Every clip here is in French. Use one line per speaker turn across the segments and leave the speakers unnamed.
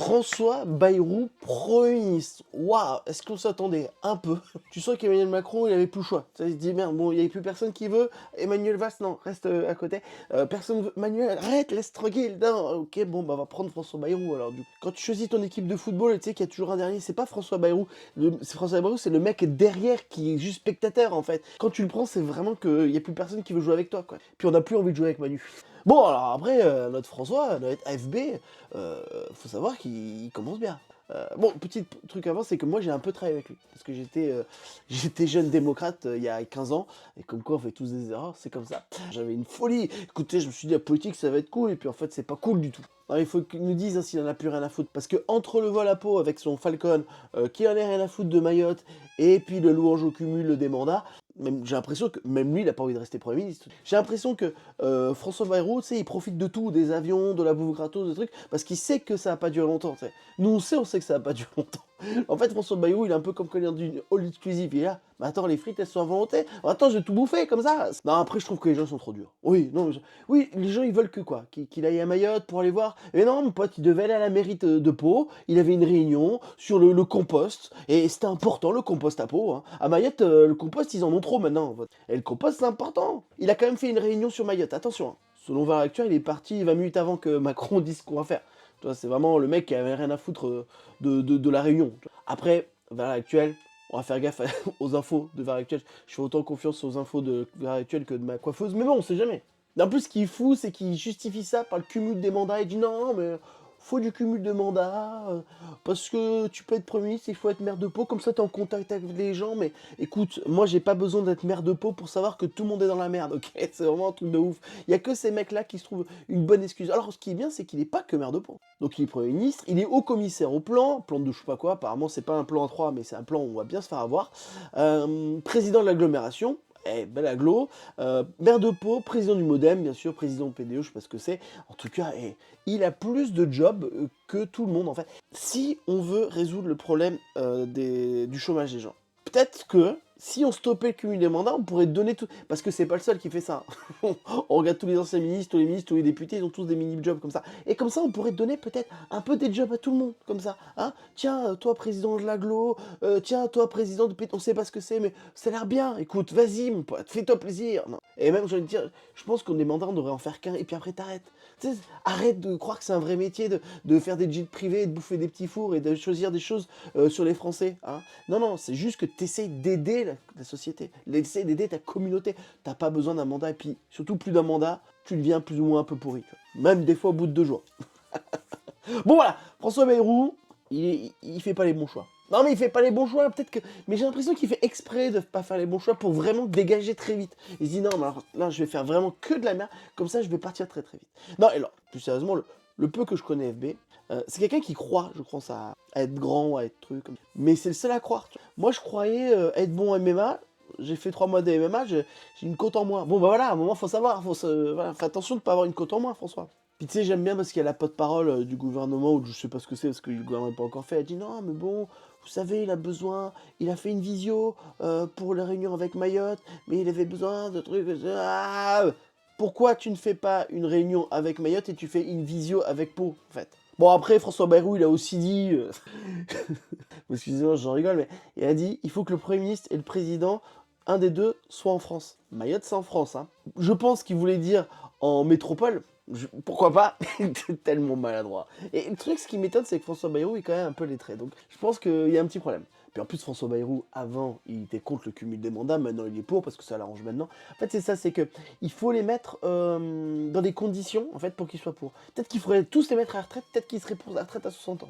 François Bayrou, Premier ministre. Waouh, est-ce qu'on s'attendait un peu? Tu sens qu'Emmanuel Macron, il avait plus le choix. Ça, il se dit, merde, bon, il n'y avait plus personne qui veut. Emmanuel Valls, non, reste à côté. Personne veut. Manuel, arrête, laisse tranquille. Non, ok, bon, bah, on va prendre François Bayrou alors. Du coup. Quand tu choisis ton équipe de football, tu sais qu'il y a toujours un dernier, c'est pas François Bayrou. C'est François Bayrou, c'est le mec derrière qui est juste spectateur en fait. Quand tu le prends, c'est vraiment qu'il n'y a plus personne qui veut jouer avec toi, quoi. Puis on n'a plus envie de jouer avec Manu. Bon, alors après, notre François, notre AFB, faut savoir qu'il commence bien. Bon, petit truc avant, c'est que moi j'ai un peu travaillé avec lui. Parce que j'étais jeune démocrate il y a 15 ans. Et comme quoi on fait tous des erreurs, c'est comme ça. J'avais une folie. Écoutez, je me suis dit la politique ça va être cool. Et puis en fait, c'est pas cool du tout. Alors, il faut qu'il nous dise hein, s'il en a plus rien à foutre. Parce que entre le vol à peau avec son Falcon, qui en a rien à foutre de Mayotte, et puis le louange au cumul des mandats, j'ai l'impression que même lui, il n'a pas envie de rester Premier ministre. J'ai l'impression que François Bayrou, tu sais, il profite de tout, des avions, de la bouffe gratos, des trucs, parce qu'il sait que ça va pas durer longtemps, tu sais. Nous, on sait que ça va pas durer longtemps. En fait, François Bayrou, il est un peu comme quand il est dans une all exclusive. Il est là, mais attends, les frites, elles sont à volonté. Attends, je vais tout bouffer comme ça. Non, après, je trouve que les gens sont trop durs. Oui, non, oui, les gens, ils veulent que quoi qu'il aille à Mayotte pour aller voir. Mais non, mon pote, il devait aller à la mairie de Pau. Il avait une réunion sur le compost. Et c'était important, le compost à Pau. Hein. À Mayotte, le compost, ils en ont trop maintenant. Et le compost, c'est important. Il a quand même fait une réunion sur Mayotte. Attention. Hein. Selon Valeurs Actuelles, il est parti 20 minutes avant que Macron dise ce qu'on va faire. C'est vraiment le mec qui avait rien à foutre de la réunion. Après, Valeurs Actuelles, on va faire gaffe aux infos de Valeurs Actuelles. Je fais autant confiance aux infos de Valeurs Actuelles que de ma coiffeuse, mais bon, on sait jamais. En plus, ce qu'il est fou, c'est qu'il justifie ça par le cumul des mandats. Il dit non, mais faut du cumul de mandats, parce que tu peux être Premier ministre, il faut être maire de Pau, comme ça tu es en contact avec les gens, mais écoute, moi j'ai pas besoin d'être maire de Pau pour savoir que tout le monde est dans la merde, ok? C'est vraiment un truc de ouf. Il y a que ces mecs-là qui se trouvent une bonne excuse. Alors ce qui est bien, c'est qu'il est pas que maire de Pau. Donc il est Premier ministre, il est haut commissaire au plan de je sais pas quoi, apparemment c'est pas un plan à 3, mais c'est un plan où on va bien se faire avoir. Président de l'agglomération, belle agglo, maire de Pau, président du Modem, bien sûr, président de PDE, je sais pas ce que c'est. En tout cas, il a plus de jobs que tout le monde, en fait. Si on veut résoudre le problème du chômage des gens, peut-être que si on stoppait le cumul des mandats, on pourrait donner tout... Parce que c'est pas le seul qui fait ça. On regarde tous les anciens ministres, tous les députés, ils ont tous des mini-jobs comme ça. Et comme ça, on pourrait donner peut-être un peu des jobs à tout le monde, comme ça. Hein, tiens, toi, président de l'agglo, tiens, toi, président de... On sait pas ce que c'est, mais ça a l'air bien. Écoute, vas-y, mon pote, fais-toi plaisir. Non. Et même, j'ai envie de dire, je pense qu'on des mandats, on devrait en faire qu'un, et puis après, t'arrêtes. Tu sais, arrête de croire que c'est un vrai métier de faire des jets privés, de bouffer des petits fours et de choisir des choses sur les Français. Hein. Non, c'est juste que tu essayes d'aider la société, d'essayer d'aider ta communauté. T'as pas besoin d'un mandat, et puis surtout plus d'un mandat, tu deviens plus ou moins un peu pourri. Tu vois. Même des fois au bout de 2 jours. Bon voilà, François Bayrou, il fait pas les bons choix. Non mais il fait pas les bons choix, peut-être que... Mais j'ai l'impression qu'il fait exprès de pas faire les bons choix pour vraiment dégager très vite. Il se dit non, mais alors, là je vais faire vraiment que de la merde, comme ça je vais partir très très vite. Non, et alors, plus sérieusement, le peu que je connais FB, c'est quelqu'un qui croit, je pense, à être grand, à être truc. Mais c'est le seul à croire. Tu vois. Moi je croyais être bon en MMA, j'ai fait 3 mois de MMA, j'ai une côte en moins. Bon bah voilà, à un moment faut savoir, voilà, fais attention de pas avoir une côte en moins François. Puis tu sais, j'aime bien parce qu'il y a la porte-parole du gouvernement, ou je sais pas ce que c'est, parce que le gouvernement n'a pas encore fait, elle dit non, mais bon, vous savez, il a fait une visio pour la réunion avec Mayotte, mais il avait besoin de trucs... Ah, pourquoi tu ne fais pas une réunion avec Mayotte et tu fais une visio avec Pau, en fait? Bon, après, François Bayrou, il a aussi dit... excusez-moi, j'en rigole, mais il a dit, il faut que le Premier ministre et le Président, un des deux, soit en France. Mayotte, c'est en France, hein. Je pense qu'il voulait dire en métropole, pourquoi pas? Il était tellement maladroit. Et le truc, ce qui m'étonne, c'est que François Bayrou est quand même un peu lettré. Donc, je pense qu'il y a un petit problème. Puis en plus, François Bayrou, avant, il était contre le cumul des mandats, maintenant il est pour, parce que ça l'arrange maintenant. En fait, c'est ça, c'est que il faut les mettre dans des conditions, en fait, pour qu'ils soient pour. Peut-être qu'il faudrait tous les mettre à la retraite, peut-être qu'ils seraient pour la retraite à 60 ans.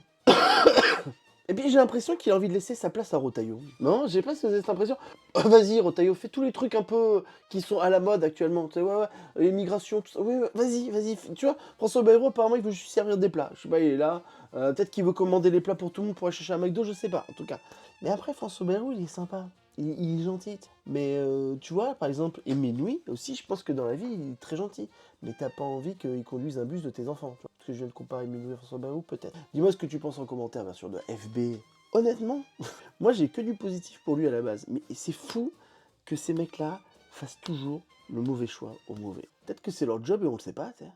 Et puis j'ai l'impression qu'il a envie de laisser sa place à Retailleau. Non, j'ai pas cette impression. Oh, vas-y, Retailleau, fais tous les trucs un peu qui sont à la mode actuellement. Tu sais, ouais, l'immigration, tout ça. Ouais, vas-y. Tu vois, François Bayrou, apparemment, il veut juste servir des plats. Je sais pas, il est là. Peut-être qu'il veut commander les plats pour tout le monde pour aller chercher un McDo, je sais pas, en tout cas. Mais après, François Bayrou, il est sympa. Il est gentil. Mais tu vois, par exemple, Aimé Louis aussi, je pense que dans la vie, il est très gentil. Mais t'as pas envie qu'il conduise un bus de tes enfants. Tu vois. Parce que je viens de comparer Aimé Louis et François Bayrou, peut-être. Dis-moi ce que tu penses en commentaire, bien sûr, de FB. Honnêtement, moi j'ai que du positif pour lui à la base. Mais c'est fou que ces mecs-là fassent toujours le mauvais choix au mauvais. Peut-être que c'est leur job et on le sait pas, tu sais.